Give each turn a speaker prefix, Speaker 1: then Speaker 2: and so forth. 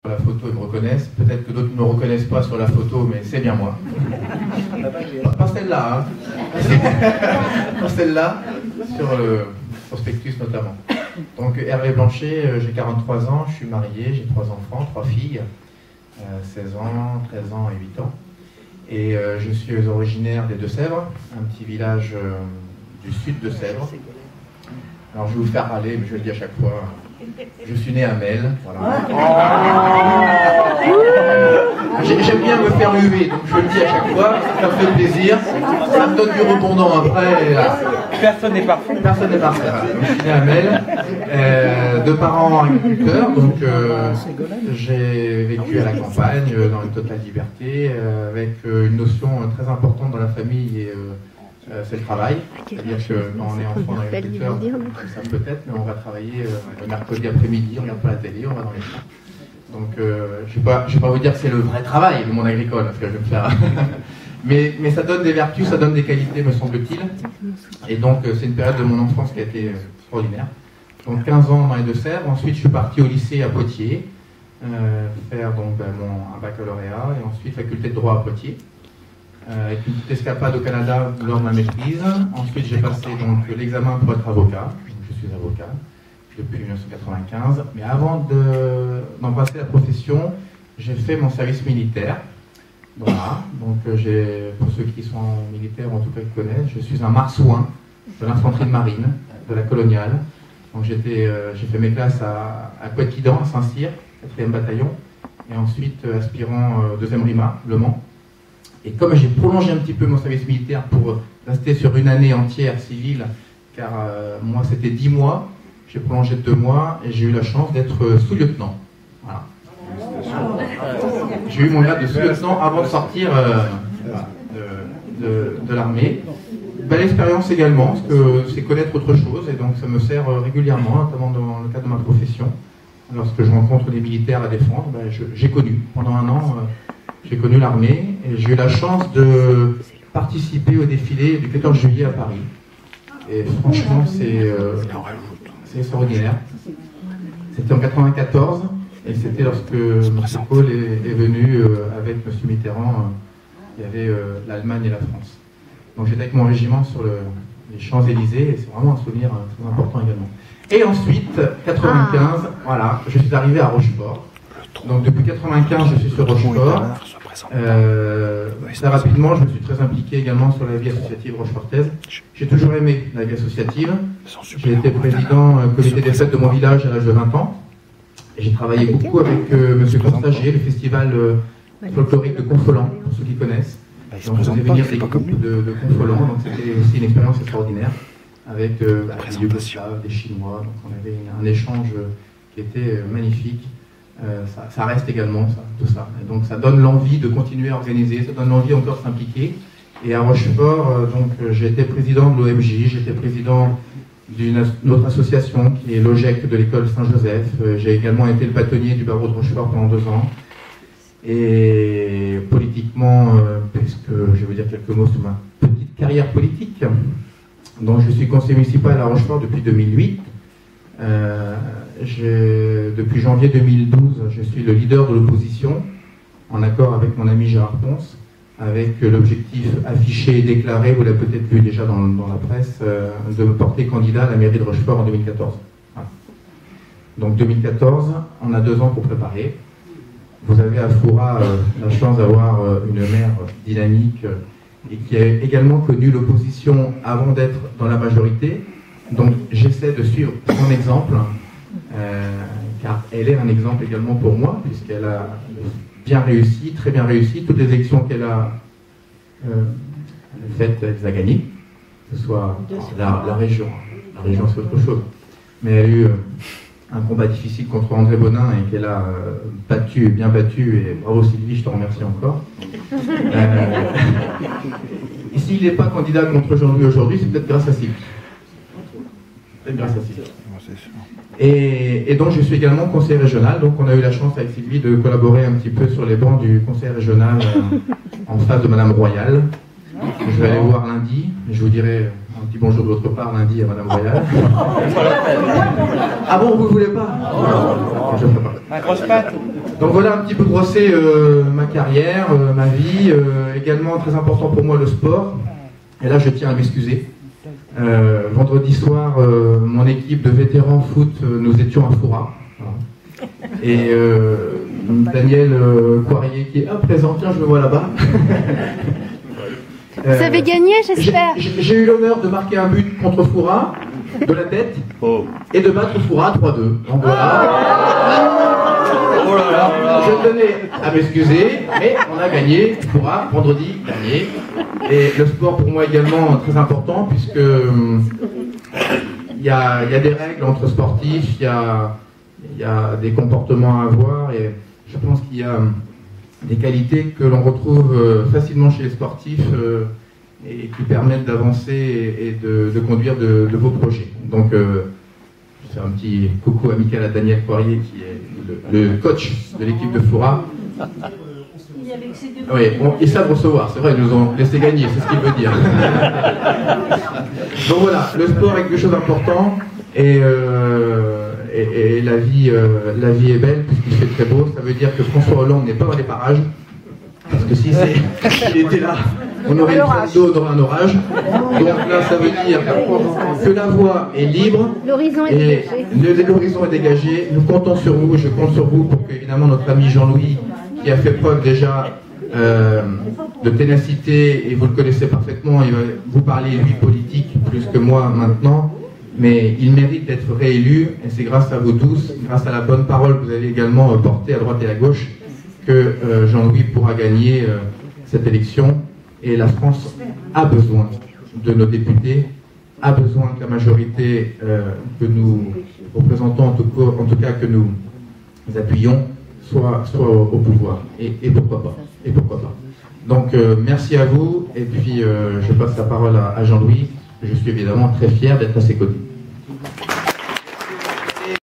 Speaker 1: La photo, ils me reconnaissent. Peut-être que d'autres ne me reconnaissent pas sur la photo, mais c'est bien moi. Pas celle-là, hein. Pas celle-là, sur le prospectus notamment. Donc Hervé Blanchet, j'ai 43 ans, je suis marié, j'ai 3 enfants, 3 filles, 16 ans, 13 ans et 8 ans. Et je suis originaire des Deux-Sèvres, un petit village du sud de Sèvres. Alors je vais vous faire râler, mais je le dis à chaque fois. Je suis né à Mel, voilà. J'aime bien me faire huer, donc je le dis à chaque fois, ça me fait plaisir, ça me donne du rebondant après.
Speaker 2: Personne n'est parfait.
Speaker 1: Personne n'est parfait. Je suis né à Mel, de parents agriculteurs, donc j'ai vécu à la campagne, dans une totale liberté, avec une notion très importante dans la famille et c'est le travail. C'est-à-dire que quand on est enfant d'agriculteur, ça peut-être, mais on va travailler le mercredi après-midi, on regarde pas la télé, on va dans les champs. Donc je vais pas vous dire que c'est le vrai travail, le monde agricole, parce que je vais me faire. mais ça donne des vertus, ça donne des qualités, me semble-t-il. Et donc c'est une période de mon enfance qui a été extraordinaire. Donc 15 ans dans les Deux-Sèvres. Ensuite je suis parti au lycée à Poitiers, faire donc un baccalauréat, et ensuite faculté de droit à Poitiers. Avec une petite escapade au Canada lors de ma maîtrise. Ensuite, j'ai passé donc l'examen pour être avocat. Je suis avocat depuis 1995. Mais avant d'embrasser la profession, j'ai fait mon service militaire. Voilà. Donc, pour ceux qui sont militaires, en tout cas qui connaissent, je suis un marsouin de l'infanterie de marine, de la coloniale. Donc, j'ai fait mes classes à Couette-Quidan, à Saint-Cyr, 4e bataillon, et ensuite aspirant 2e RIMA, Le Mans. Et comme j'ai prolongé un petit peu mon service militaire pour rester sur une année entière civile, car moi c'était 10 mois, j'ai prolongé de 2 mois et j'ai eu la chance d'être sous-lieutenant. Voilà. J'ai eu mon grade de sous-lieutenant avant de sortir de l'armée. Belle expérience également, parce que c'est connaître autre chose, et donc ça me sert régulièrement, notamment dans le cadre de ma profession. Lorsque je rencontre des militaires à défendre, j'ai connu pendant un an. J'ai connu l'armée et j'ai eu la chance de participer au défilé du 14 juillet à Paris. Et franchement, c'est extraordinaire. C'était en 1994 et c'était lorsque M. Kohl est venu avec M. Mitterrand. Il y avait l'Allemagne et la France. Donc j'étais avec mon régiment sur les Champs-Élysées et c'est vraiment un souvenir très important également. Et ensuite, 1995, voilà, je suis arrivé à Rochefort. Donc depuis 1995, je suis sur Rochefort. Très rapidement, je me suis très impliqué également sur la vie associative rochefortaise. J'ai toujours aimé la vie associative. J'ai été président comité des fêtes de mon village à l'âge de 20 ans. Et j'ai travaillé beaucoup avec M. Constager, le festival folklorique de Confolens, pour ceux qui connaissent. Donc on faisait venir des groupes de Confolens, donc c'était aussi une expérience extraordinaire avec des Yougoslaves, des Chinois. Donc on avait un échange qui était magnifique. Ça reste également, tout ça. Et donc ça donne l'envie de continuer à organiser, ça donne l'envie encore de s'impliquer. Et à Rochefort, j'ai été président de l'OMJ, j'étais président d'une autre association qui est l'OGEC de l'école Saint-Joseph. J'ai également été le bâtonnier du barreau de Rochefort pendant 2 ans. Et politiquement, puisque je vais vous dire quelques mots sur ma petite carrière politique, donc je suis conseiller municipal à Rochefort depuis 2008. Depuis janvier 2012, je suis le leader de l'opposition, en accord avec mon ami Gérard Ponce, avec l'objectif affiché et déclaré, vous l'avez peut-être vu déjà dans la presse, de me porter candidat à la mairie de Rochefort en 2014. Voilà. Donc 2014, on a 2 ans pour préparer. Vous avez à Foura la chance d'avoir une maire dynamique et qui a également connu l'opposition avant d'être dans la majorité. Donc j'essaie de suivre son exemple, car elle est un exemple également pour moi, puisqu'elle a bien réussi, très bien réussi. Toutes les élections qu'elle a faites, elle les a gagnées, que ce soit la région. La région, c'est autre chose. Mais elle a eu un combat difficile contre André Bonin et qu'elle a battu, bien battu, et bravo Sylvie, je te remercie encore. Et s'il n'est pas candidat contre Jean-Louis aujourd'hui, c'est peut-être grâce à Sylvie. Grâce à Sylvie. Et donc je suis également conseiller régional, donc on a eu la chance avec Sylvie de collaborer un petit peu sur les bancs du conseil régional en face de Madame Royal. Je vais aller voir lundi, je vous dirai un petit bonjour de votre part lundi à Madame Royal. Ah bon, vous ne voulez pas? Je ne ferai pas.
Speaker 2: La grosse patte.
Speaker 1: Donc voilà un petit peu brossé ma carrière, ma vie, également très important pour moi le sport. Et là je tiens à m'excuser. Vendredi soir, mon équipe de vétérans foot, nous étions à Foura. Et Daniel Poirier qui est présent, tiens je le vois là-bas.
Speaker 2: Vous avez gagné, j'espère.
Speaker 1: J'ai eu l'honneur de marquer un but contre Foura, de la tête, et de battre Foura 3-2. Donc voilà. Oh là là, je tenais à m'excuser, mais on a gagné Foura vendredi dernier. Et le sport pour moi également très important, puisque il y a des règles entre sportifs, il y a des comportements à avoir, et je pense qu'il y a des qualités que l'on retrouve facilement chez les sportifs et qui permettent d'avancer et de conduire de beaux projets. Donc, je fais un petit coucou amical à Daniel Poirier, qui est le coach de l'équipe de Foura. Oui, ils savent recevoir, c'est vrai, ils nous ont laissé gagner, c'est ce qu'il veut dire. Donc voilà, le sport est quelque chose d'important et la vie est belle puisqu'il fait très beau. Ça veut dire que François Hollande n'est pas dans les parages, parce que si il était là, on aurait une traîne d'eau, on aurait un orage. Donc là, ça veut dire que la voie est libre,
Speaker 2: L'horizon est dégagé.
Speaker 1: L'horizon est dégagé. Nous comptons sur vous, je compte sur vous pour que, évidemment, notre ami Jean-Louis, qui a fait preuve déjà de ténacité, et vous le connaissez parfaitement, il va vous parler, lui, politique, plus que moi maintenant, mais il mérite d'être réélu, et c'est grâce à vous tous, grâce à la bonne parole que vous allez également porter à droite et à gauche, que Jean-Louis pourra gagner cette élection. Et la France a besoin de nos députés, a besoin que la majorité que nous représentons, en tout cas que nous appuyons, soit au pouvoir. Et pourquoi pas. Et pourquoi pas. Donc merci à vous, et puis je passe la parole à Jean-Louis. Je suis évidemment très fier d'être à ses côtés.